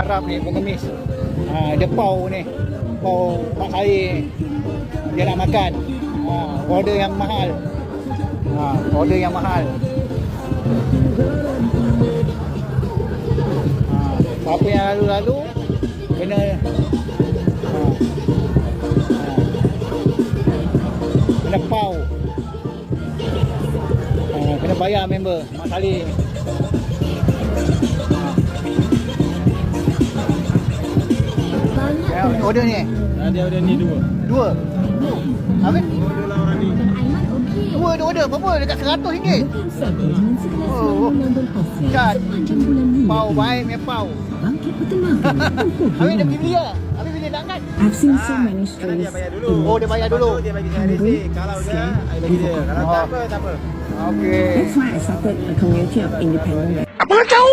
Arab ni, pengemis. Dia pau ni. Pau Pak Sari. Dia nak makan. Order yang mahal. Order yang mahal. Siapa yang lalu-lalu kena kena pau. Kena bayar member Mak Saleh. Order ni? Dia order ni dua. Dua? Habis? Order lah orang ni. Dua dia order berapa? Dekat RM100. Oh, Cat. Pau baik punya pau. Habis dia pergi beli lah. Habis bila nak angkat? I've seen so many Dia stories. bayar dulu. Oh, dia bayar dulu. Dia bagi saya receipt. Kalau dia, I bagi dia. Kalau tak apa, tak apa. Okey. That's why I started a community of independent. Apa kau?